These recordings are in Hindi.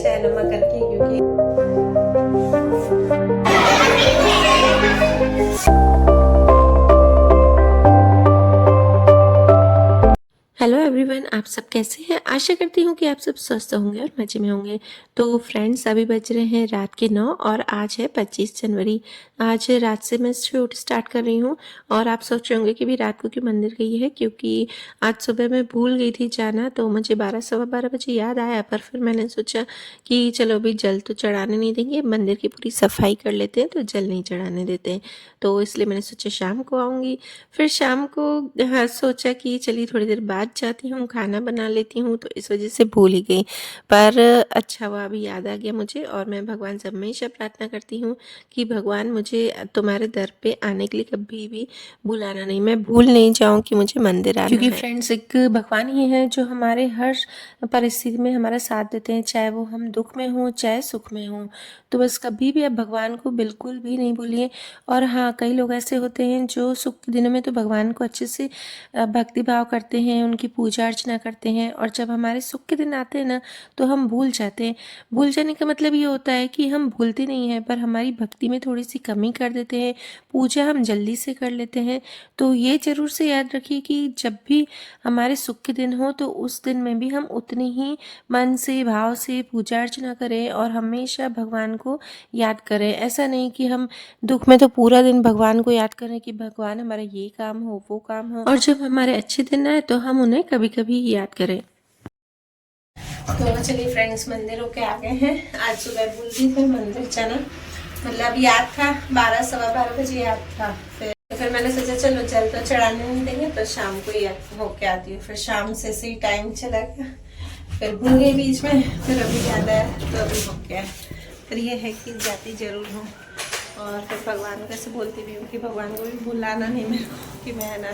गणेश आय नमः करके, क्योंकि हेलो एवरीवन, आप सब कैसे हैं। आशा करती हूँ कि आप सब स्वस्थ होंगे और मज़े में होंगे। तो फ्रेंड्स, अभी बज रहे हैं रात के 9 और आज है 25 जनवरी। आज रात से मैं शूट स्टार्ट कर रही हूँ और आप सोच रहे होंगे कि भी रात को क्यों मंदिर गई है, क्योंकि आज सुबह मैं भूल गई थी जाना। तो मुझे 12 सवा 12 बजे याद आया, पर फिर मैंने सोचा कि चलो अभी जल तो चढ़ाने नहीं देंगे, मंदिर की पूरी सफाई कर लेते हैं तो जल नहीं चढ़ाने देते हैं। तो इसलिए मैंने सोचा शाम को आऊँगी। फिर शाम को सोचा कि चलिए थोड़ी देर बाद जाती हूँ, खाना बना लेती हूँ, तो इस वजह से भूल ही गई। पर अच्छा हुआ अभी याद आ गया मुझे, और मैं भगवान से हमेशा प्रार्थना करती हूँ कि भगवान मुझे तुम्हारे दर पे आने के लिए कभी भी बुलाना नहीं, मैं भूल नहीं जाऊँ कि मुझे मंदिर आना है। क्योंकि फ्रेंड्स, एक भगवान ही है जो हमारे हर परिस्थिति में हमारा साथ देते हैं, चाहे वो हम दुख में हों चाहे सुख में हों। तो बस कभी भी आप भगवान को बिल्कुल भी नहीं भूलिए। और हाँ, कई लोग ऐसे होते हैं जो सुख के दिनों में तो भगवान को अच्छे से भक्ति भाव करते हैं, उनकी पूजा अर्चना करते हैं, और जब हमारे सुख के दिन आते हैं ना तो हम भूल जाते हैं। भूल जाने का मतलब ये होता है कि हम भूलते नहीं हैं, पर हमारी भक्ति में थोड़ी सी कमी कर देते हैं, पूजा हम जल्दी से कर लेते हैं। तो ये ज़रूर से याद रखिए कि जब भी हमारे सुख के दिन हो तो उस दिन में भी हम उतने ही मन से भाव से पूजा अर्चना करें और हमेशा भगवान को याद करें। ऐसा नहीं कि हम दुख में तो पूरा दिन भगवान को याद करें कि भगवान हमारा ये काम हो वो काम हो, और जब हमारे अच्छे दिन आए तो हम उन्हें कभी कभी याद करें। तो चलिए फ्रेंड्स, मंदिर होके आ गए हैं। आज सुबह भूल गई थी मंदिर जाना, मतलब याद था 12 सवा 12 बजे याद था। फिर मैंने सोचा चलो जल तो चढ़ाने नहीं देंगे तो शाम को ही होके आती हूँ। फिर शाम से सही टाइम चला गया, फिर भूल गई बीच में, फिर अभी याद आया तो अभी हो गया। फिर ये है कि जाती जरूर हूँ, और फिर भगवान को ऐसे बोलती भी हूँ कि भगवान को भी भुलाना नहीं मेरे को कि मैं ना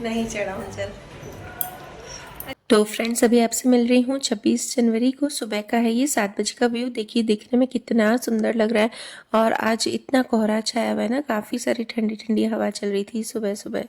नहीं चढ़ाऊँ जल। तो फ्रेंड्स, अभी आपसे मिल रही हूँ 26 जनवरी को। सुबह का है ये 7 बजे का व्यू। देखिए दिखने में कितना सुंदर लग रहा है, और आज इतना कोहरा छाया हुआ है ना, काफ़ी सारी ठंडी ठंडी हवा चल रही थी सुबह सुबह।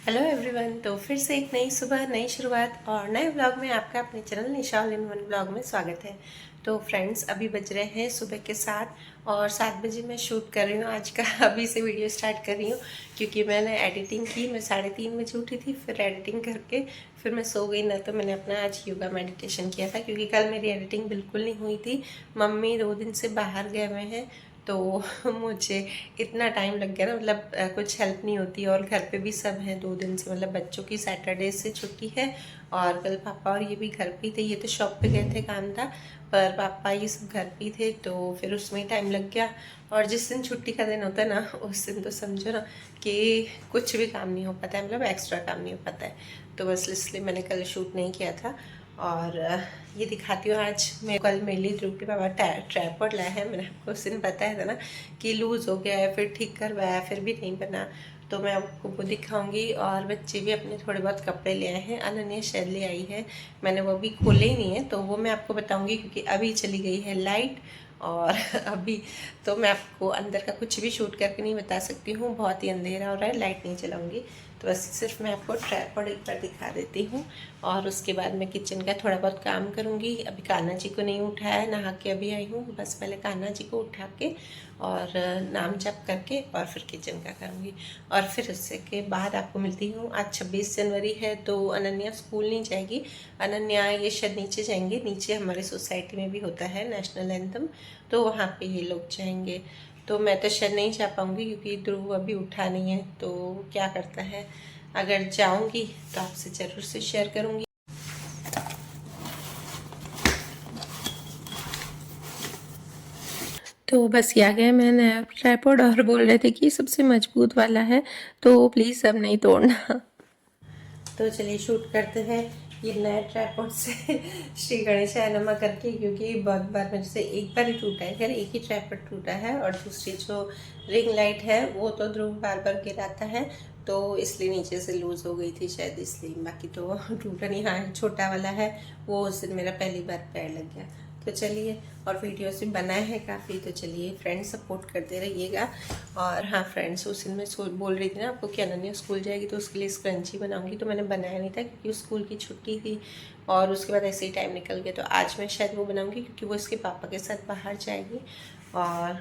हेलो एवरीवन, तो फिर से एक नई सुबह, नई शुरुआत और नए ब्लॉग में आपका अपने channel Nisha all in one blog में स्वागत है। तो फ्रेंड्स, अभी बज रहे हैं सुबह के 7 और 7 बजे मैं शूट कर रही हूँ आज का। अभी से वीडियो स्टार्ट कर रही हूँ क्योंकि मैंने एडिटिंग की। मैं 3:30 बजे उठी थी, फिर एडिटिंग करके फिर मैं सो गई ना, तो मैंने अपना आज योगा मेडिटेशन किया था क्योंकि कल मेरी एडिटिंग बिल्कुल नहीं हुई थी। मम्मी 2 दिन से बाहर गए हुए हैं तो मुझे इतना टाइम लग गया ना, मतलब कुछ हेल्प नहीं होती, और घर पे भी सब हैं 2 दिन से, मतलब बच्चों की सैटरडे से छुट्टी है और कल पापा और ये भी घर पे थे। ये तो शॉप पे गए थे, काम था, पर पापा ये सब घर पे थे, तो फिर उसमें टाइम लग गया। और जिस दिन छुट्टी का दिन होता है ना, उस दिन तो समझो ना कि कुछ भी काम नहीं हो पाता है, मतलब एक्स्ट्रा काम नहीं हो पाता है। तो बस इसलिए मैंने कल शूट नहीं किया था। और ये दिखाती हूँ आज मैं कल मेरे लिए ध्रुव के पापा ट्राइपॉड लाया है। मैंने आपको उस दिन बताया था ना कि लूज़ हो गया है, फिर ठीक करवाया, फिर भी नहीं बना, तो मैं आपको वो दिखाऊंगी। और बच्चे भी अपने थोड़े बहुत कपड़े ले आए हैं, अनन्या शायद ले आई है, मैंने वो भी खोले ही नहीं है, तो वो मैं आपको बताऊंगी क्योंकि अभी चली गई है लाइट। और अभी तो मैं आपको अंदर का कुछ भी शूट करके नहीं बता सकती हूँ, बहुत ही अंधेरा हो रहा है, लाइट नहीं चलाऊंगी। तो बस सिर्फ मैं आपको ट्राइपॉड एक बार दिखा देती हूँ और उसके बाद मैं किचन का थोड़ा बहुत काम करूँगी। अभी कान्हा जी को नहीं उठाया, नहा के अभी आई हूँ, बस पहले कान्हा जी को उठा के और नाम जप करके और फिर किचन का करूँगी। और फिर उससे के बाद आपको मिलती हूँ। आज 26 जनवरी है तो अनन्या स्कूल नहीं जाएगी, अनन्या ये शायद नीचे जाएंगे, नीचे हमारे सोसाइटी में भी होता है नेशनल एंथम, तो वहाँ पे ये लोग जाएंगे। तो मैं तो शायद नहीं जा पाऊँगी क्योंकि ध्रुव अभी उठा नहीं है, तो क्या करता है, अगर जाऊँगी तो आपसे ज़रूर से शेयर करूँगी। तो बस ये आ गया मैं नया ट्राइपॉड, और बोल रहे थे कि सबसे मजबूत वाला है तो प्लीज़ अब नहीं तोड़ना। तो चलिए शूट करते हैं ये नए ट्राइपॉड से श्री गणेश नमः करके, क्योंकि बहुत बार मेरे से एक बार ही टूटा है, खैर एक ही ट्राइपॉड टूटा है, और दूसरी जो रिंग लाइट है वो तो ध्रुव बार बार गिराता है, तो इसलिए नीचे से लूज़ हो गई थी शायद, इसलिए, बाकी तो टूटा नहीं। हाँ, छोटा वाला है वो उस दिन मेरा पहली बार पैर लग गया, तो चलिए, और वीडियोस भी बनाए हैं काफ़ी, तो चलिए फ्रेंड्स सपोर्ट करते रहिएगा। और हाँ फ्रेंड्स, उस दिन मैं बोल रही थी ना आपको कि अनन्या स्कूल जाएगी तो उसके लिए स्क्रंची बनाऊंगी, तो मैंने बनाया नहीं था क्योंकि स्कूल की छुट्टी थी और उसके बाद ऐसे ही टाइम निकल गया। तो आज मैं शायद वो बनाऊंगी क्योंकि वो इसके पापा के साथ बाहर जाएगी, और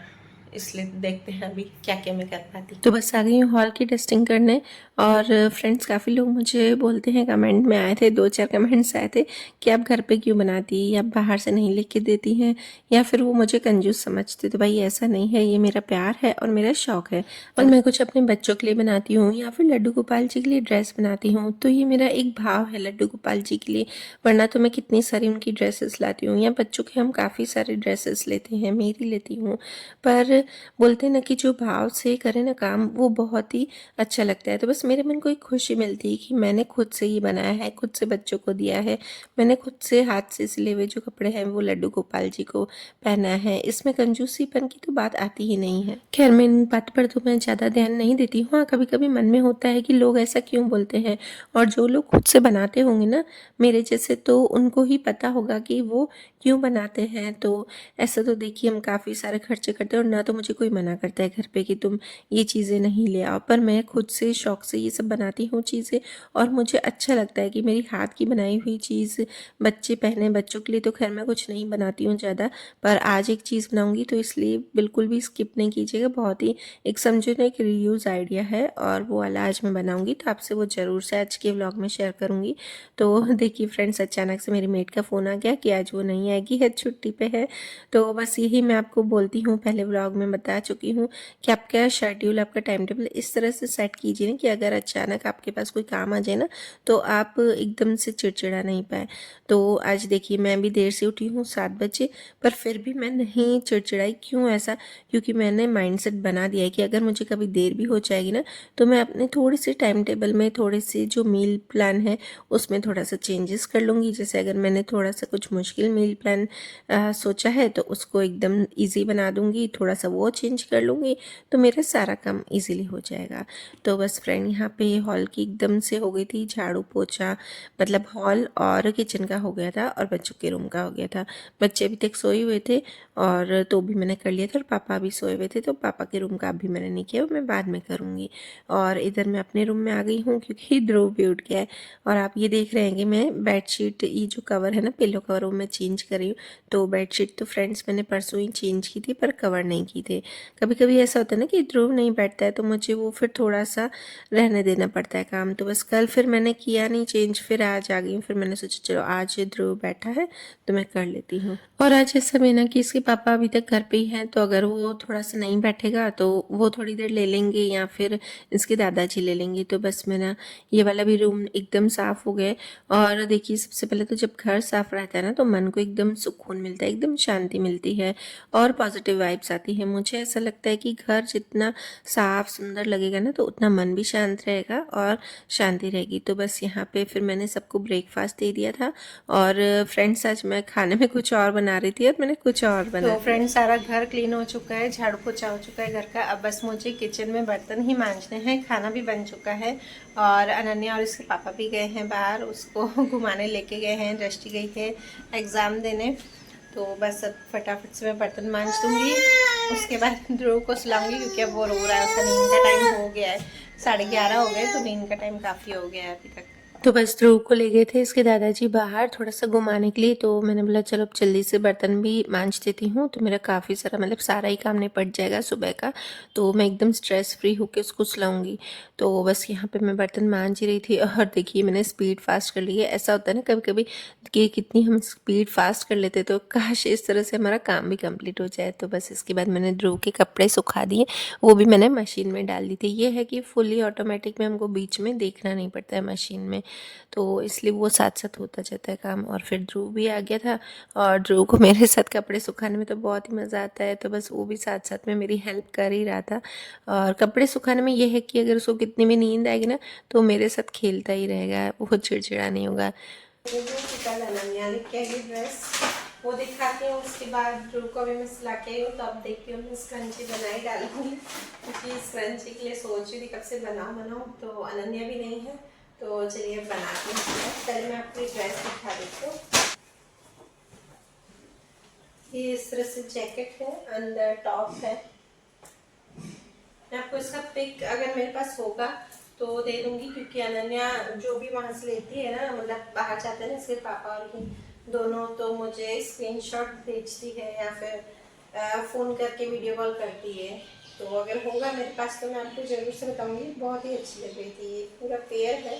इसलिए देखते हैं अभी क्या क्या मैं कर पाती। तो बस आ गई हूँ हॉल की डस्टिंग करने। और फ्रेंड्स, काफ़ी लोग मुझे बोलते हैं, कमेंट में आए थे 2-4 कमेंट्स आए थे कि आप घर पे क्यों बनाती, या बाहर से नहीं लेके देती हैं, या फिर वो मुझे कंजूस समझते। तो भाई ऐसा नहीं है, ये मेरा प्यार है और मेरा शौक़ है। और मैं कुछ अपने बच्चों के लिए बनाती हूँ या फिर लड्डू गोपाल जी के लिए ड्रेस बनाती हूँ, तो ये मेरा एक भाव है लड्डू गोपाल जी के लिए। वरना तो मैं कितनी सारी उनकी ड्रेसेस लाती हूँ, या बच्चों के हम काफ़ी सारे ड्रेसेस लेते हैं, मेरी लेती हूँ। पर बोलते हैं ना कि जो भाव से करे ना काम, वो बहुत ही अच्छा लगता है। तो बस मेरे मन को एक खुशी मिलती है कि मैंने खुद से ये बनाया है, खुद से बच्चों को दिया है, मैंने खुद से हाथ से सिले हुए जो कपड़े हैं वो लड्डू गोपाल जी को पहना है। इसमें कंजूसीपन की तो बात आती ही नहीं है। खैर, मैं इन बात पर तो मैं ज़्यादा ध्यान नहीं देती हूँ। हाँ, कभी कभी मन में होता है कि लोग ऐसा क्यों बोलते हैं, और जो लोग खुद से बनाते होंगे ना मेरे जैसे, तो उनको ही पता होगा कि वो क्यों बनाते हैं। तो ऐसा तो देखिए, हम काफ़ी सारे खर्चे करते हैं और ना तो मुझे कोई मना करता है घर पे कि तुम ये चीज़ें नहीं ले आओ, पर मैं खुद से शौक़ से ये सब बनाती हूँ चीज़ें, और मुझे अच्छा लगता है कि मेरी हाथ की बनाई हुई चीज़ बच्चे पहने। बच्चों के लिए तो खैर मैं कुछ नहीं बनाती हूँ ज़्यादा, पर आज एक चीज़ बनाऊँगी तो इसलिए बिल्कुल भी स्किप नहीं कीजिएगा। बहुत ही एक समझो ना एक रीयूज़ आइडिया है, और वो वाला आज मैं बनाऊँगी, तो आपसे वो ज़रूर से आज के व्लॉग में शेयर करूँगी। तो देखिए फ्रेंड्स, अचानक से मेरी मेड का फ़ोन आ गया कि आज वो नहीं आएगी, है छुट्टी पे है। तो बस यही मैं आपको बोलती हूँ, पहले व्लॉग में बता चुकी हूँ कि आपका शेड्यूल, आपका टाइम टेबल इस तरह से सेट कीजिए ना कि अगर अचानक आपके पास कोई काम आ जाए ना, तो आप एकदम से चिड़चिड़ा नहीं पाए। तो आज देखिए, मैं भी देर से उठी हूँ 7 बजे, पर फिर भी मैं नहीं चिड़चिड़ाई। क्यों ऐसा? क्योंकि मैंने माइंडसेट बना दिया है कि अगर मुझे कभी देर भी हो जाएगी ना, तो मैं अपने थोड़े से टाइम टेबल में, थोड़े से जो मील प्लान है उसमें थोड़ा सा चेंजेस कर लूँगी। जैसे अगर मैंने थोड़ा सा कुछ मुश्किल मील प्लान सोचा है, तो उसको एकदम ईजी बना दूँगी, थोड़ा सा वो चेंज कर लूँगी, तो मेरा सारा काम ईज़िली हो जाएगा। तो बस फ्रेंड, यहाँ पे हॉल की एकदम से हो गई थी झाड़ू पोछा, मतलब हॉल और किचन का हो गया था और बच्चों के रूम का हो गया था। बच्चे अभी तक सोए हुए थे, और तो भी मैंने कर लिया था, और पापा भी सोए हुए थे, तो पापा के रूम का अभी मैंने नहीं किया, वो मैं बाद में करूँगी। और इधर मैं अपने रूम में आ गई हूँ क्योंकि ध्रुव भी उठ गया है। और आप ये देख रहे हैं कि मैं बेडशीट, ये जो कवर है ना पिलो कवर, वो मैं चेंज कर रही हूँ। तो बेडशीट तो फ्रेंड्स मैंने परसों ही चेंज की थी, पर कवर नहीं की थे। कभी कभी ऐसा होता है ना कि ध्रुव नहीं बैठता है, तो मुझे वो फिर थोड़ा सा रहने देना पड़ता है काम। तो बस कल फिर मैंने किया नहीं चेंज, फिर आज आ गई हूँ। फिर मैंने सोचा चलो आज ध्रुव बैठा है तो मैं कर लेती हूँ। और आज ऐसा भी ना कि इसके पापा अभी तक घर पे ही हैं, तो अगर वो थोड़ा सा नहीं बैठेगा तो वो थोड़ी देर ले लेंगे, या फिर इसके दादाजी ले लेंगे। तो बस मेरा ये वाला भी रूम एकदम साफ़ हो गया। और देखिए, सबसे पहले तो जब घर साफ़ रहता है ना, तो मन को एकदम सुकून मिलता है, एकदम शांति मिलती है और पॉजिटिव वाइब्स आती है। मुझे ऐसा लगता है कि घर जितना साफ़ सुंदर लगेगा ना, तो उतना मन भी शांत रहेगा और शांति रहेगी। तो बस यहाँ पे फिर मैंने सबको ब्रेकफास्ट दे दिया था। और फ्रेंड्स, आज मैं खाने में कुछ और बना रही थी और मैंने कुछ और बना। तो फ्रेंड्स, सारा घर क्लीन हो चुका है, झाड़ू पोछा हो चुका है घर का। अब बस मुझे किचन में बर्तन ही मांजने हैं। खाना भी बन चुका है, और अनन्या और इसके पापा भी गए हैं बाहर, उसको घुमाने लेके गए हैं। दृष्टि गई है एग्ज़ाम देने। तो बस अब फटाफट से मैं बर्तन मांज दूँगी, उसके बाद ध्रुव को सुलाऊंगी क्योंकि अब वो रो रहा है। उसका नींद का टाइम हो गया है, 11:30 हो गए, तो नींद का टाइम काफ़ी हो गया है अभी तक। तो बस ध्रुव को ले गए थे इसके दादाजी बाहर थोड़ा सा घुमाने के लिए। तो मैंने बोला चलो अब जल्दी से बर्तन भी मांज देती हूँ, तो मेरा काफ़ी सारा, मतलब सारा ही काम निपट जाएगा सुबह का। तो मैं एकदम स्ट्रेस फ्री होकर उसको सुलाऊंगी। तो बस यहाँ पे मैं बर्तन मांज ही रही थी, और देखिए मैंने स्पीड फास्ट कर ली है। ऐसा होता है ना कभी कभी कि कितनी हम स्पीड फास्ट कर लेते, तो काश इस तरह से हमारा काम भी कंप्लीट हो जाए। तो बस इसके बाद मैंने ध्रुव के कपड़े सुखा दिए, वो भी मैंने मशीन में डाल दी थी। ये है कि फुली ऑटोमेटिक में हमको बीच में देखना नहीं पड़ता है मशीन में, तो इसलिए वो साथ साथ होता जाता है काम। और फिर ध्रुव भी आ गया था, और ध्रुव को मेरे साथ कपड़े सुखाने में तो बहुत ही मज़ा आता है, तो बस वो भी साथ साथ में मेरी हेल्प कर ही रहा था। और कपड़े सुखाने में ये है कि अगर उसको कितनी भी नींद आएगी ना, तो मेरे साथ खेलता ही रहेगा, वो चिड़चिड़ा नहीं होगा। ड्रेस वो दिखाती हूँ, उसके बाद ध्रुव को भी मैं सिला के आई हूँ। तो अब देखती हूँ मैं स्क्रंची बना ही डालूंगी, क्योंकि स्क्रंची के लिए सोच रही थी कब से बनाऊँ। तो अनन्या भी नहीं है, तो चलिए बनाती हूँ। पहले मैं अपनी ड्रेस दिखा देती हूँ। ये इस तरह से जैकेट है, अंदर टॉप है। मैं आपको इसका पिक अगर मेरे पास होगा तो दे दूंगी, क्योंकि अनन्या जो भी वहाँ से लेती है ना, मतलब बाहर जाते हैं ना इसके पापा और ये दोनों, तो मुझे स्क्रीनशॉट भेजती है या फिर फ़ोन करके वीडियो कॉल करती है। तो अगर होगा मेरे पास तो मैं आपको ज़रूर से बताऊंगी। बहुत ही अच्छी लग रही थी। ये पूरा पेयर है।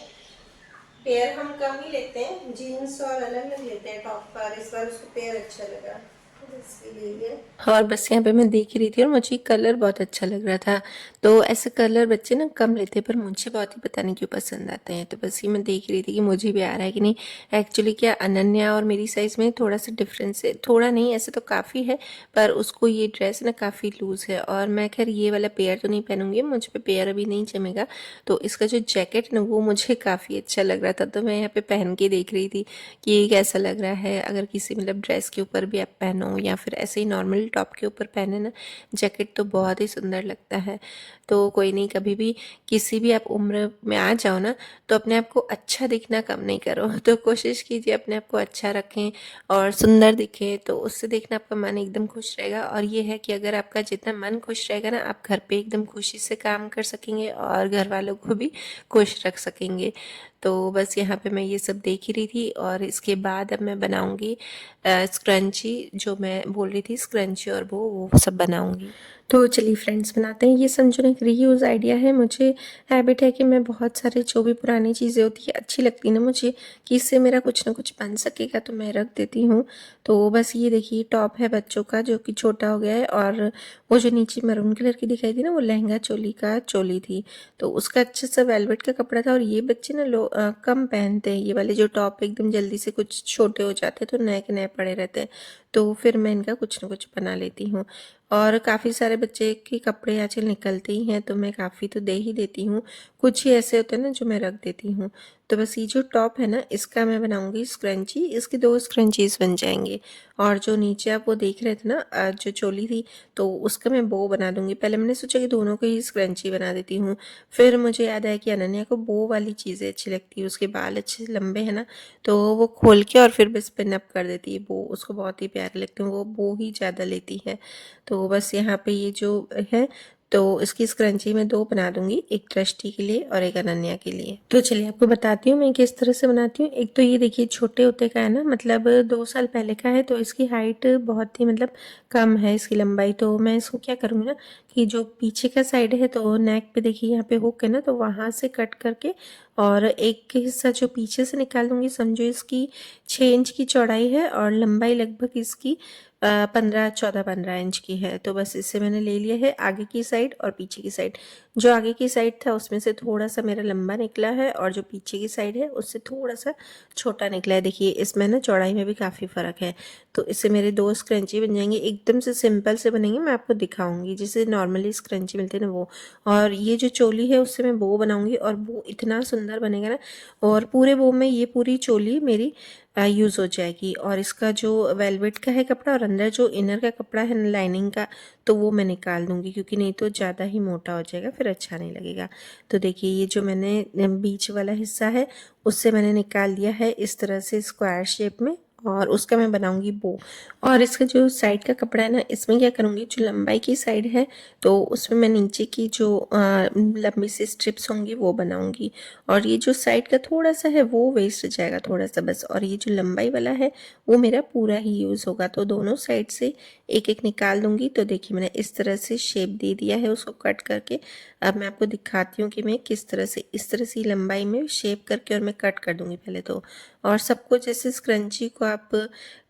पेयर हम कम ही लेते हैं, जीन्स और अलग अलग लेते हैं टॉप पर। इस बार उसको पेयर अच्छा लगा तो इसके लिए। और बस यहाँ पे मैं देख रही थी और मुझे कलर बहुत अच्छा लग रहा था। तो ऐसे कलर बच्चे ना कम लेते हैं, पर मुझे बहुत ही पता नहीं क्यों पसंद आते हैं। तो बस ये मैं देख रही थी कि मुझे भी आ रहा है कि नहीं। एक्चुअली क्या अनन्या और मेरी साइज़ में थोड़ा सा डिफरेंस है, थोड़ा नहीं ऐसे तो काफ़ी है, पर उसको ये ड्रेस ना काफ़ी लूज़ है और मैं खैर ये वाला पेयर तो नहीं पहनूंगी, मुझ पे पेयर अभी नहीं जमेगा। तो इसका जो जैकेट ना वो मुझे काफ़ी अच्छा लग रहा था, तो मैं यहाँ पे पहन के देख रही थी कि ये कैसा लग रहा है। अगर किसी मतलब ड्रेस के ऊपर भी आप पहनो या फिर ऐसे ही नॉर्मल टॉप के ऊपर पहने ना जैकेट, तो बहुत ही सुंदर लगता है। तो कोई नहीं, कभी भी किसी भी आप उम्र में आ जाओ ना, तो अपने आप को अच्छा दिखना कम नहीं करो। तो कोशिश कीजिए अपने आप को अच्छा रखें और सुंदर दिखे, तो उससे देखना आपका मन एकदम खुश रहेगा। और ये है कि अगर आपका जितना मन खुश रहेगा ना, आप घर पे एकदम खुशी से काम कर सकेंगे और घर वालों को भी खुश रख सकेंगे। तो बस यहाँ पे मैं ये सब देख ही रही थी और इसके बाद अब मैं बनाऊंगी स्क्रंची, जो मैं बोल रही थी स्क्रंची, और वो सब बनाऊंगी। तो चलिए फ्रेंड्स बनाते हैं। ये समझो ना एक रीयूज़ आइडिया है। मुझे हैबिट है कि मैं बहुत सारे जो भी पुरानी चीज़ें होती है अच्छी लगती ना मुझे, कि इससे मेरा कुछ ना कुछ बन सकेगा, तो मैं रख देती हूँ। तो बस ये देखिए टॉप है बच्चों का जो कि छोटा हो गया है, और वो जो नीचे मैरून कलर की दिखाई थी ना, वो लहंगा चोली का चोली थी। तो उसका अच्छा सा वेलवेट का कपड़ा था। और ये बच्चे ना कम पहनते हैं ये वाले जो टॉप, एकदम जल्दी से कुछ छोटे हो जाते हैं तो नए के नए पड़े रहते हैं। तो फिर मैं इनका कुछ ना कुछ बना लेती हूँ। और काफ़ी सारे बच्चे के कपड़े आजकल निकलते ही हैं, तो मैं काफ़ी तो दे ही देती हूँ। कुछ ही ऐसे होते हैं ना जो मैं रख देती हूँ। तो बस ये जो टॉप है ना, इसका मैं बनाऊंगी स्क्रंची। इसके 2 स्क्रंचीज बन जाएंगे। और जो नीचे आप वो देख रहे थे ना जो चोली थी, तो उसका मैं बो बना दूंगी। पहले मैंने सोचा कि दोनों को ही स्क्रंची बना देती हूँ, फिर मुझे याद आया कि अनन्या को बो वाली चीज़ें अच्छी लगती है, उसके बाल अच्छे लंबे हैं ना, तो वो खोल के और फिर बस पिन अप कर देती है। बो उसको बहुत ही प्यारे लगते हैं, वो बो ही ज़्यादा लेती है। तो बस यहाँ पे ये जो है, तो इसकी स्क्रंची मैं 2 बना दूंगी, एक दृष्टि के लिए और एक अनन्या के लिए। तो चलिए आपको बताती हूँ मैं किस तरह से बनाती हूँ। एक तो ये देखिए छोटे होते का है ना, मतलब 2 साल पहले का है, तो इसकी हाइट बहुत ही मतलब कम है इसकी लंबाई। तो मैं इसको क्या करूँगी ना, कि जो पीछे का साइड है, तो नेक पे देखिए यहाँ पे हुक है ना, तो वहाँ से कट करके और एक हिस्सा जो पीछे से निकाल दूंगी। समझो इसकी 6 इंच की चौड़ाई है और लंबाई लगभग इसकी 14-15 इंच की है। तो बस इससे मैंने ले लिया है आगे की साइड और पीछे की साइड। जो आगे की साइड था उसमें से थोड़ा सा मेरा लंबा निकला है, और जो पीछे की साइड है उससे थोड़ा सा छोटा निकला है। देखिए इसमें ना चौड़ाई में भी काफ़ी फ़र्क है। तो इससे मेरे 2 स्क्रंची बन जाएंगे, एकदम से सिंपल से बनेंगे। मैं आपको दिखाऊंगी जैसे नॉर्मली स्क्रंची मिलते हैं ना वो। और ये जो चोली है उससे मैं बो बनाऊंगी, और वो इतना सुंदर बनेगा ना। और पूरे बो में ये पूरी चोली मेरी यूज़ हो जाएगी। और इसका जो वेलवेट का है कपड़ा और अंदर जो इनर का कपड़ा है ना लाइनिंग का, तो वो मैं निकाल दूंगी, क्योंकि नहीं तो ज़्यादा ही मोटा हो जाएगा, फिर अच्छा नहीं लगेगा। तो देखिए ये जो मैंने बीच वाला हिस्सा है उससे मैंने निकाल दिया है इस तरह से स्क्वायर शेप में, और उसका मैं बनाऊंगी बो। और इसका जो साइड का कपड़ा है ना, इसमें क्या करूँगी, जो लंबाई की साइड है तो उसमें मैं नीचे की जो लंबी सी स्ट्रिप्स होंगी वो बनाऊंगी। और ये जो साइड का थोड़ा सा है वो वेस्ट जाएगा थोड़ा सा बस, और ये जो लंबाई वाला है वो मेरा पूरा ही यूज़ होगा। तो दोनों साइड से एक एक निकाल दूंगी। तो देखिए मैंने इस तरह से शेप दे दिया है उसको कट करके। अब मैं आपको दिखाती हूँ कि मैं किस तरह से, इस तरह से लंबाई में शेप करके और मैं कट कर दूंगी पहले तो। और सबको जैसे स्क्रंची को आप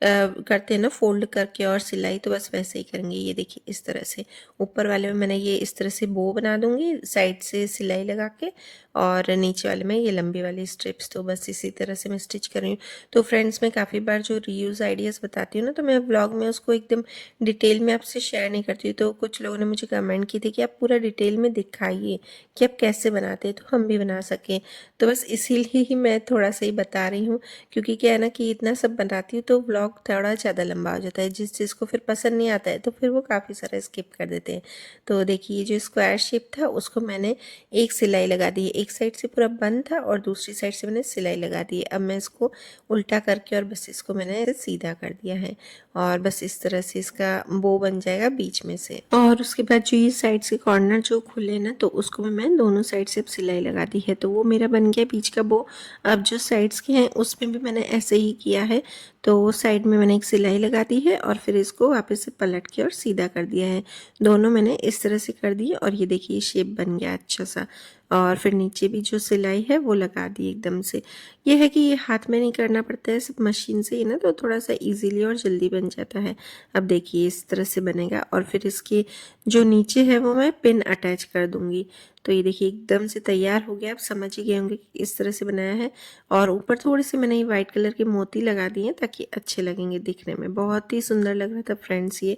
करते हैं ना फोल्ड करके और सिलाई, तो बस वैसे ही करेंगे। ये देखिए इस तरह से ऊपर वाले में मैंने ये इस तरह से बो बना दूंगी साइड से सिलाई लगा के, और नीचे वाले में ये लंबी वाली स्ट्रिप्स। तो बस इसी तरह से मैं स्टिच कर रही हूँ। तो फ्रेंड्स मैं काफ़ी बार जो रीयूज़ आइडियाज़ बताती हूँ ना, तो मैं व्लॉग में उसको एकदम डिटेल में आपसे शेयर नहीं करती हूँ। तो कुछ लोगों ने मुझे कमेंट की थी कि आप पूरा डिटेल में दिखाइए कि आप कैसे बनाते हैं, तो हम भी बना सकें। तो बस इसीलिए ही मैं थोड़ा सा ही बता रही हूँ, क्योंकि क्या है ना कि इतना सब बनाती हूँ तो व्लॉग थोड़ा ज़्यादा लंबा हो जाता है। जिस चीज़ को फिर पसंद नहीं आता है तो फिर वो काफ़ी सारा स्किप कर देते हैं। तो देखिए ये जो स्क्वायर शेप था उसको मैंने एक सिलाई लगा दी है। एक साइड से पूरा बंद था और दूसरी साइड से मैंने सिलाई लगा दी है। अब मैं इसको उल्टा करके और बस इसको मैंने सीधा कर दिया है और बस इस तरह से इसका बो बन जाएगा बीच में से। और उसके बाद जो ये साइड से कॉर्नर जो खुले ना तो उसको मैं दोनों साइड से सिलाई लगा दी है। तो वो मेरा बन गया बीच का बो। अब जो साइड्स के हैं उसमें भी मैंने ऐसे ही किया है। तो साइड में मैंने एक सिलाई लगा दी है और फिर इसको वापस से पलट के और सीधा कर दिया है। दोनों मैंने इस तरह से कर दिए और ये देखिए शेप बन गया अच्छा सा। और फिर नीचे भी जो सिलाई है वो लगा दी एकदम से। ये है कि ये हाथ में नहीं करना पड़ता है, सब मशीन से ही ना, तो थोड़ा सा इजीली और जल्दी बन जाता है। अब देखिए इस तरह से बनेगा और फिर इसके जो नीचे है वो मैं पिन अटैच कर दूंगी। तो ये देखिए एकदम से तैयार हो गया। आप समझ ही गए होंगे कि इस तरह से बनाया है। और ऊपर थोड़े से मैंने ये वाइट कलर के मोती लगा दिए हैं ताकि अच्छे लगेंगे दिखने में। बहुत ही सुंदर लग रहा था फ्रेंड्स ये।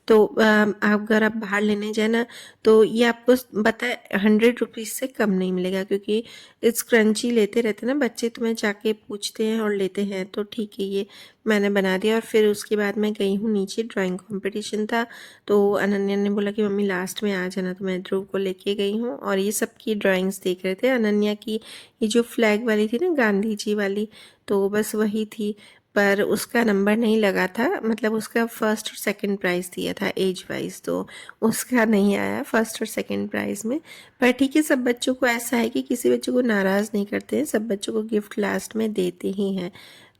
तो अगर आप बाहर लेने जाए ना तो ये आपको पता है 100 रुपीज़ से कम नहीं मिलेगा, क्योंकि इस क्रंची लेते रहते ना बच्चे, तो मैं जाके पूछते हैं और लेते हैं। तो ठीक है, ये मैंने बना दिया। और फिर उसके बाद मैं गई हूँ नीचे, ड्राइंग कंपटीशन था। तो अनन्या ने बोला कि मम्मी लास्ट में आ जाना, तो मैं ध्रुव को लेके गई हूँ और ये सबकी ड्राइंग्स देख रहे थे। अनन्या की ये जो फ्लैग वाली थी ना, गांधी जी वाली, तो बस वही थी। पर उसका नंबर नहीं लगा था, मतलब उसका फर्स्ट और सेकंड प्राइज़ दिया था एज वाइज, तो उसका नहीं आया फर्स्ट और सेकंड प्राइज़ में। पर ठीक है, सब बच्चों को ऐसा है कि किसी बच्चे को नाराज़ नहीं करते हैं, सब बच्चों को गिफ्ट लास्ट में देते ही हैं।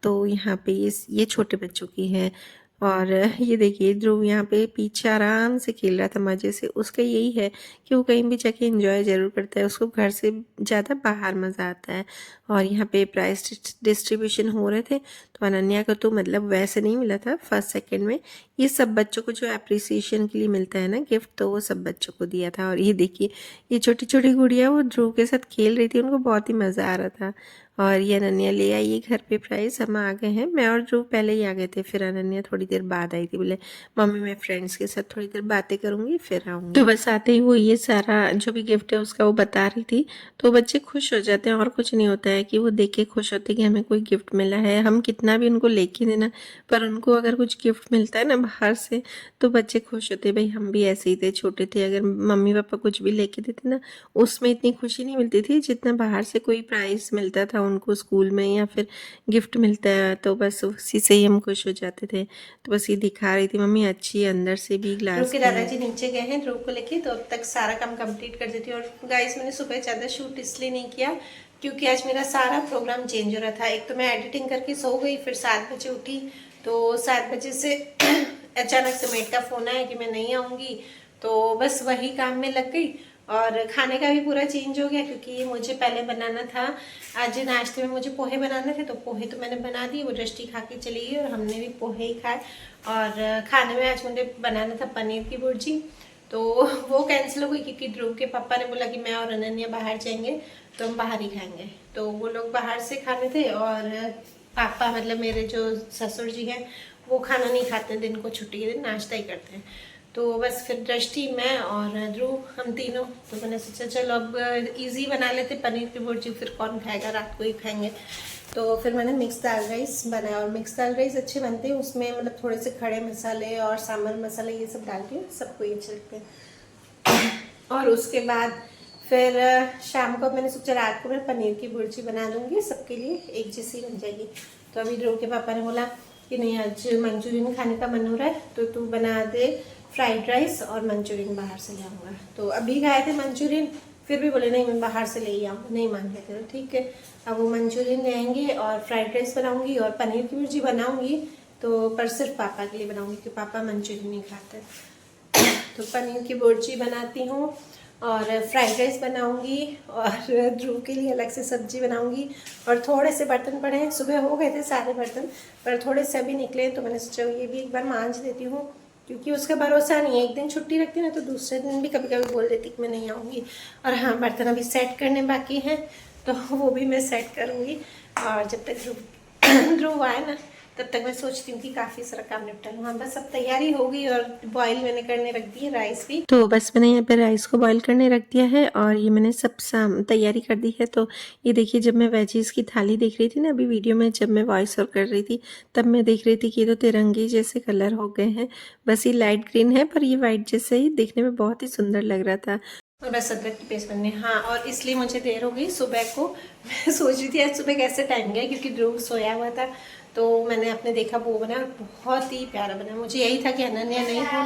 तो यहाँ पे ये छोटे बच्चों की है। और ये देखिए ध्रुव यहाँ पे पीछे आराम से खेल रहा था मज़े से। उसका यही है कि वो कहीं भी जाके एंजॉय ज़रूर करता है, उसको घर से ज़्यादा बाहर मज़ा आता है। और यहाँ पे प्राइस डिस्ट्रीब्यूशन हो रहे थे, तो अनन्या को तो मतलब वैसे नहीं मिला था फर्स्ट सेकंड में। ये सब बच्चों को जो अप्रिसिएशन के लिए मिलता है ना गिफ्ट, तो वो सब बच्चों को दिया था। और ये देखिए ये छोटी छोटी गुड़िया वो ध्रुव के साथ खेल रही थी, उनको बहुत ही मज़ा आ रहा था। और ये अनन्या ले आई ये घर पे प्राइस। हम आ गए हैं, मैं और ध्रुव पहले ही आ गए थे, फिर अनन्या थोड़ी देर बाद आई थी। बोले मम्मी मैं फ्रेंड्स के साथ थोड़ी देर बातें करूंगी फिर आऊँगी। तो बस आते ही वो ये सारा जो भी गिफ्ट है उसका वो बता रही थी। तो बच्चे खुश हो जाते हैं, और कुछ नहीं होता है कि वो देख के खुश होते हैं कि हमें कोई गिफ्ट मिला है। हम कितना भी उनको लेके देना, पर उनको अगर कुछ गिफ्ट मिलता है ना बाहर से तो बच्चे खुश होते हैं। भाई हम भी ऐसे ही थे, छोटे थे, अगर मम्मी पापा कुछ भी लेके देते ना उसमें इतनी खुशी नहीं मिलती थी जितना बाहर से कोई प्राइज़ मिलता था उनको स्कूल में या फिर गिफ्ट मिलता है, तो बस उसी से ही हम खुश हो जाते थे। तो बस ये दिखा रही थी मम्मी अच्छी अंदर से भी ग्लास। ध्रुव के दादाजी नीचे गए हैं ध्रुव को लेके, तो अब तक सारा काम कंप्लीट कर देती हूँ। और गाइस मैंने सुबह ज़्यादा शूट इसलिए नहीं किया क्योंकि आज मेरा सारा प्रोग्राम चेंज हो रहा था। एक तो मैं एडिटिंग करके सो गई, फिर 7 बजे उठी, तो 7 बजे से अचानक से मेट का फ़ोन आया कि मैं नहीं आऊँगी, तो बस वही काम में लग गई। और खाने का भी पूरा चेंज हो गया क्योंकि मुझे पहले बनाना था, आज नाश्ते में मुझे पोहे बनाने थे, तो पोहे तो मैंने बना दिए, वो दृष्टि खा के चली गई और हमने भी पोहे ही खाए। और खाने में आज मुझे बनाना था पनीर की भुर्जी, तो वो कैंसिल हो गई क्योंकि ध्रुव के पापा ने बोला कि मैं और अनन्या बाहर जाएंगे तो हम बाहर ही खाएंगे। तो वो लोग बाहर से खाने थे और पापा मतलब मेरे जो ससुर जी हैं वो खाना नहीं खाते, दिन को छुट्टी के दिन नाश्ता ही करते हैं। तो बस फिर दृष्टि, मैं और ध्रुव, हम तीनों, तो मैंने सोचा चलो अब इजी बना लेते पनीर की भुर्जी, फिर कौन खाएगा, रात को ही खाएंगे। तो फिर मैंने मिक्स दाल राइस बनाया, और मिक्स दाल राइस अच्छे बनते हैं, उसमें मतलब थोड़े से खड़े मसाले और सांभर मसाले ये सब डालती हूँ, सबको ये अच्छे लगते हैं। और उसके बाद फिर शाम को मैंने सोचा रात को मैं पनीर की भुर्जी बना दूँगी, सबके लिए एक जैसी बन जाएगी। तो अभी ध्रुव के पापा ने बोला कि नहीं आज मंचूरियन खाने का मन हो रहा है तो तू बना दे फ्राइड राइस और मंचूरियन बाहर से ले आऊँगा। तो अभी खाए थे मंचूरियन, फिर भी बोले नहीं मैं बाहर से ले ही आऊँगा, नहीं मान रहे थे। तो ठीक है, अब वो मंचूरियन ले आएंगे और फ्राइड राइस बनाऊँगी और पनीर की भुर्जी बनाऊँगी, तो पर सिर्फ पापा के लिए बनाऊँगी क्योंकि पापा मंचूरियन नहीं खाते। तो पनीर की भुर्जी बनाती हूँ और फ्राइड राइस बनाऊंगी और ध्रुव के लिए अलग से सब्जी बनाऊंगी। और थोड़े से बर्तन पड़े हैं, सुबह हो गए थे सारे बर्तन, पर थोड़े से अभी निकले तो मैंने सोचा ये भी एक बार मांज देती हूँ, क्योंकि उसका भरोसा नहीं है, एक दिन छुट्टी रखती ना तो दूसरे दिन भी कभी कभी बोल देती कि मैं नहीं आऊँगी। और हाँ, बर्तन अभी सेट करने बाकी हैं तो वो भी मैं सेट करूँगी। और जब तक ध्रुव आए ना तब तक मैं सोचती हूँ कि काफ़ी सारा काम निपटा लूँ। हाँ बस अब तैयारी हो गई और बॉईल मैंने करने रख दी है राइस भी। तो बस मैंने यहाँ पे राइस को बॉईल करने रख दिया है और ये मैंने सब तैयारी कर दी है। तो ये देखिए, जब मैं वेजीज़ की थाली देख रही थी ना अभी वीडियो में, जब मैं वॉइस ओवर कर रही थी, तब मैं देख रही थी कि ये तो तिरंगे जैसे कलर हो गए हैं। बस ये लाइट ग्रीन है पर ये वाइट जैसे ही दिखने में बहुत ही सुंदर लग रहा था। और बस अदरक की पेस्ट बनने। हाँ, और इसलिए मुझे देर हो गई सुबह को। मैं सोच रही थी आज सुबह कैसे टाइम गया, क्योंकि ध्रुव सोया हुआ था। तो मैंने अपने देखा वो बनाया और बहुत ही प्यारा बना। मुझे यही था कि अनन्या नहीं हो।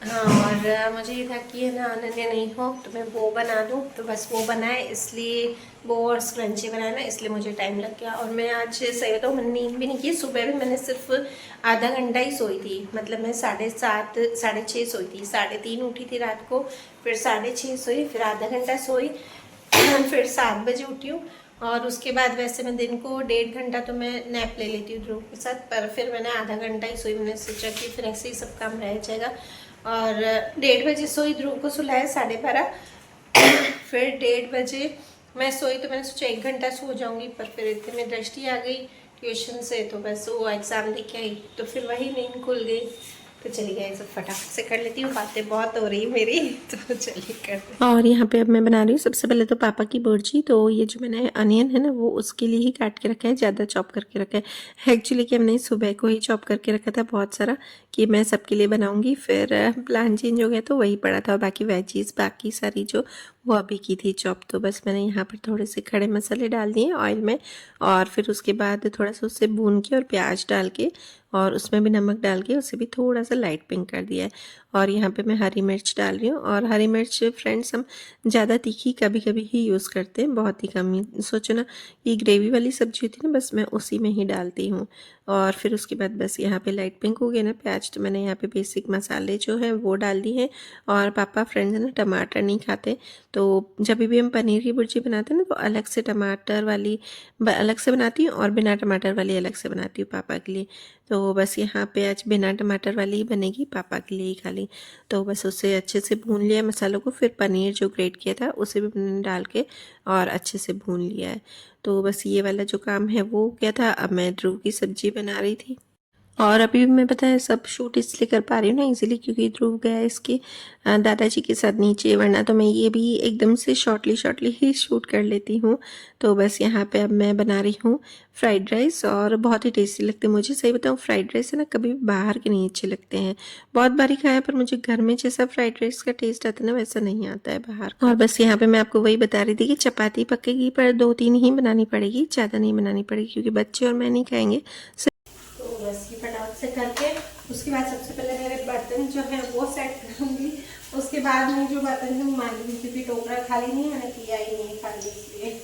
हाँ, और मुझे ये था कि है ना अनन्या नहीं हो तो मैं वो बना दूँ, तो बस वो बनाए, इसलिए वो और स्क्रंची बनाया ना, इसलिए मुझे टाइम लग गया। और मैं आज सही बताऊँ, मैंने नींद भी नहीं की। सुबह भी मैंने सिर्फ आधा घंटा ही सोई थी। मतलब मैं 7:30 6:30 सोई थी, 3:30 उठी थी रात को, फिर 6:30 सोई, फिर आधा घंटा सोई, फिर 7 बजे उठी हूँ। और उसके बाद वैसे मैं दिन को 1.5 घंटा तो मैं नैप ले लेती हूँ ध्रुव के साथ, पर फिर मैंने आधा घंटा ही सोई। मैंने सोचा कि फिर ऐसे ही सब काम रह जाएगा। और 1:30 बजे सोई, ध्रुव को सुलाया 12:30। फिर 1:30 बजे मैं सोई, तो मैंने सोचा 1 घंटा सो जाऊंगी, पर फिर इतने में दृष्टि आ गई ट्यूशन से, तो बस वो एग्ज़ाम दे के आई, तो फिर वही नींद खुल गई। तो चली गई, सब फटाफट से कर लेती हूँ, बातें बहुत हो रही मेरी। तो चलिए करते। और यहाँ पे अब मैं बना रही हूँ सबसे पहले तो पापा की भुर्जी। तो ये जो मैंने अनियन है ना वो उसके लिए ही काट के रखा है, ज़्यादा चॉप करके रखा है एक्चुअली, कि हमने सुबह को ही चॉप करके रखा था बहुत सारा कि मैं सबके लिए बनाऊंगी। फिर प्लान चेंज हो गया तो वही पड़ा था, और बाकी वेजीज बाकी सारी जो वो अभी की थी चॉप। तो बस मैंने यहाँ पर थोड़े से खड़े मसाले डाल दिए ऑयल में, और फिर उसके बाद थोड़ा सा उससे भून के और प्याज डाल के और उसमें भी नमक डाल के उसे भी थोड़ा सा लाइट पिंक कर दिया है। और यहाँ पे मैं हरी मिर्च डाल रही हूँ, और हरी मिर्च फ्रेंड्स हम ज़्यादा तीखी कभी कभी ही यूज़ करते हैं, बहुत ही कम ही। सोचो ना, ये ग्रेवी वाली सब्जी होती है ना, बस मैं उसी में ही डालती हूँ। और फिर उसके बाद बस यहाँ पे लाइट पिंक हो गया ना प्याज, तो मैंने यहाँ पे बेसिक मसाले जो हैं वो डाल दिए हैं। और पापा फ्रेंड्स ना टमाटर नहीं खाते, तो जब भी हम पनीर की भुर्जी बनाते हैं ना तो अलग से टमाटर वाली अलग से बनाती हूँ और बिना टमाटर वाली अलग से बनाती हूँ पापा के लिए। तो बस यहाँ पे आज बिना टमाटर वाली ही बनेगी पापा के लिए ही खाली। तो बस उसे अच्छे से भून लिया मसालों को, फिर पनीर जो ग्रेट किया था उसे भी मैंने डाल के और अच्छे से भून लिया है। तो बस ये वाला जो काम है वो क्या था। अब मैं ध्रुव की सब्जी बना रही थी, और अभी भी मैं पता है सब शूट इसलिए कर पा रही हूँ ना इजीली, क्योंकि ध्रुव गया है इसके दादाजी के साथ नीचे, वरना तो मैं ये भी एकदम से शॉर्टली ही शूट कर लेती हूँ। तो बस यहाँ पे अब मैं बना रही हूँ फ्राइड राइस, और बहुत ही टेस्टी लगते हैं मुझे। सही बताऊँ, फ्राइड राइस है ना कभी भी बाहर के नहीं अच्छे लगते हैं। बहुत बारी खाया, पर मुझे घर में जैसा फ्राइड राइस का टेस्ट आता है ना वैसा नहीं आता है बाहर का। और बस यहाँ पे मैं आपको वही बता रही थी कि चपाती पकेगी पर 2-3 ही बनानी पड़ेगी, ज़्यादा नहीं बनानी पड़ेगी, क्योंकि बच्चे और मैं नहीं खाएंगे। तो बस ये फटाफट से करके उसके बाद सबसे पहले मेरे बर्तन जो है वो सेट करूँगी। उसके बाद में जो बर्तन है वो मांजूंगी, क्योंकि टोकरा खाली नहीं मैंने किया ही नहीं खाली, इसलिए।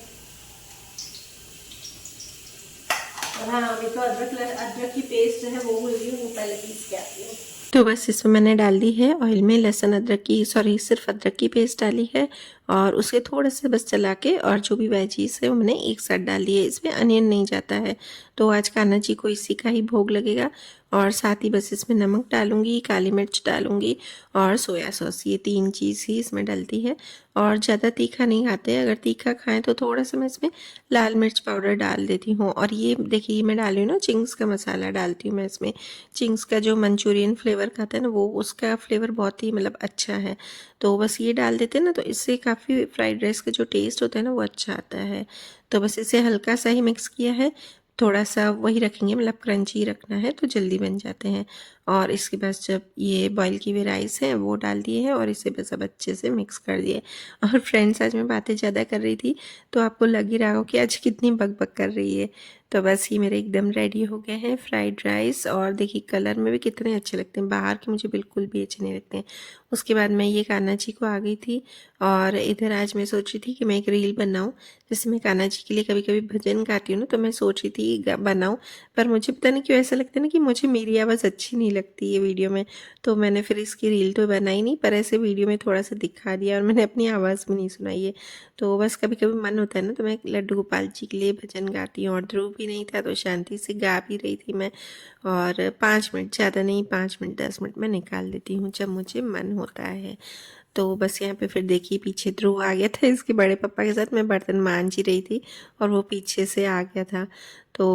और हाँ, अभी तो अदरक की पेस्ट जो है वो भूल गई हूँ, वो पहले पीस के आती हूँ। तो बस इसमें मैंने डाल दी है ऑयल में लहसुन अदरक की, सॉरी सिर्फ अदरक की पेस्ट डाली है, और उसे थोड़ा सा बस चला के और जो भी वेजीज है वो मैंने एक साथ डाल दी है। इसमें अनियन नहीं जाता है, तो आज कान्हा जी को इसी का ही भोग लगेगा। और साथ ही बस इसमें नमक डालूंगी, काली मिर्च डालूंगी और सोया सॉस, ये 3 चीज़ ही इसमें डलती है। और ज़्यादा तीखा नहीं खाते, अगर तीखा खाएं तो थोड़ा सा मैं इसमें लाल मिर्च पाउडर डाल देती हूँ। और ये देखिए मैं डाल रही हूँ ना चिंग्स का मसाला डालती हूँ मैं इसमें। चिंग्स का जो मंचूरियन फ्लेवर खाता है ना वो, उसका फ्लेवर बहुत ही मतलब अच्छा है। तो बस ये डाल देते हैं ना, तो इससे काफ़ी फ्राइड राइस का जो टेस्ट होता है ना वो अच्छा आता है। तो बस इसे हल्का सा ही मिक्स किया है, थोड़ा सा वही रखेंगे, मतलब क्रंची रखना है तो जल्दी बन जाते हैं। और इसके बाद जब ये बॉईल की हुई राइस है वो डाल दिए हैं, और इसे बस अब अच्छे से मिक्स कर दिए। और फ्रेंड्स, आज मैं बातें ज़्यादा कर रही थी तो आपको लग ही रहा हो कि आज कितनी बक कर रही है। तो बस ये मेरे एकदम रेडी हो गए हैं फ्राइड राइस, और देखिए कलर में भी कितने अच्छे लगते हैं, बाहर के मुझे बिल्कुल भी अच्छे नहीं लगते हैं। उसके बाद मैं ये कान्हा जी को आ गई थी, और इधर आज मैं सोच रही थी कि मैं एक रील बनाऊं। जैसे मैं कान्हा जी के लिए कभी कभी भजन गाती हूँ ना, तो मैं सोच रही थी बनाऊं, पर मुझे पता नहीं क्यों ऐसा लगता है ना कि मुझे मेरी आवाज़ अच्छी नहीं लगती है वीडियो में। तो मैंने फिर इसकी रील तो बनाई नहीं, पर ऐसे वीडियो में थोड़ा सा दिखा दिया, और मैंने अपनी आवाज़ भी नहीं सुनाई है। तो बस कभी कभी मन होता है ना, तो मैं लड्डू गोपाल जी के लिए भजन गाती हूँ। और ध्रुव भी नहीं था तो शांति से गा भी रही थी मैं। और 5 मिनट, ज़्यादा नहीं, 5 मिनट 10 मिनट मैं निकाल देती हूँ जब मुझे मन होता है। तो बस यहाँ पे फिर देखिए पीछे ध्रुव आ गया था इसके बड़े पापा के साथ। मैं बर्तन मांज ही रही थी और वो पीछे से आ गया था। तो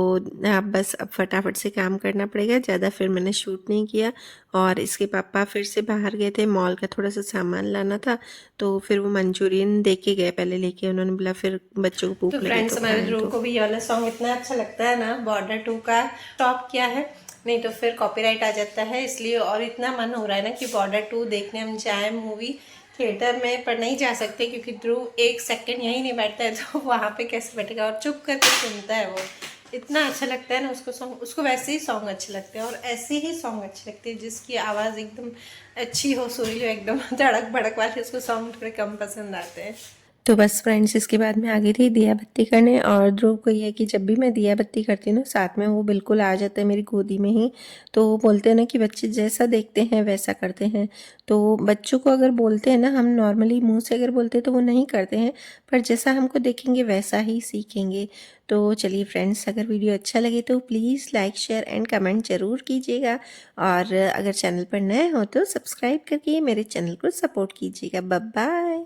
अब फटाफट से काम करना पड़ेगा, ज़्यादा फिर मैंने शूट नहीं किया। और इसके पापा फिर से बाहर गए थे, मॉल का थोड़ा सा सामान लाना था, तो फिर वो मंचूरियन दे के गए पहले लेके। उन्होंने बोला फिर बच्चों को भूख लगे फ्रेंड्स, तो हमारे खाएं। ध्रुव तो को भी ये वाला सॉन्ग इतना अच्छा लगता है ना, बॉर्डर 2 का स्टॉप किया है, नहीं तो फिर कॉपीराइट आ जाता है इसलिए। और इतना मन हो रहा है ना कि बॉर्डर 2 देखने हम जाए मूवी थिएटर में, पर नहीं जा सकते क्योंकि ध्रुव 1 सेकंड यहीं नहीं बैठता है, तो वहाँ पे कैसे बैठेगा। और चुप करके सुनता है, वो इतना अच्छा लगता है ना उसको सॉन्ग। उसको वैसे ही सॉन्ग अच्छे लगते हैं और ऐसे ही सॉन्ग अच्छे लगते हैं जिसकी आवाज़ एकदम अच्छी हो, सुरीली हो, एकदम धड़क भड़क वाले उसको सॉन्ग थोड़े कम पसंद आते हैं। तो बस फ्रेंड्स इसके बाद मैं आ गई थी दिया बत्ती करने। और ध्रुव को ये है कि जब भी मैं दिया बत्ती करती हूँ ना, साथ में वो बिल्कुल आ जाता है मेरी गोदी में ही। तो वो बोलते हैं ना कि बच्चे जैसा देखते हैं वैसा करते हैं। तो बच्चों को अगर बोलते हैं ना, हम नॉर्मली मुंह से अगर बोलते हैं तो वो नहीं करते हैं, पर जैसा हमको देखेंगे वैसा ही सीखेंगे। तो चलिए फ्रेंड्स, अगर वीडियो अच्छा लगे तो please like share and comment ज़रूर कीजिएगा। और अगर चैनल पर नए हो तो सब्सक्राइब करके मेरे चैनल को सपोर्ट कीजिएगा। Bye bye.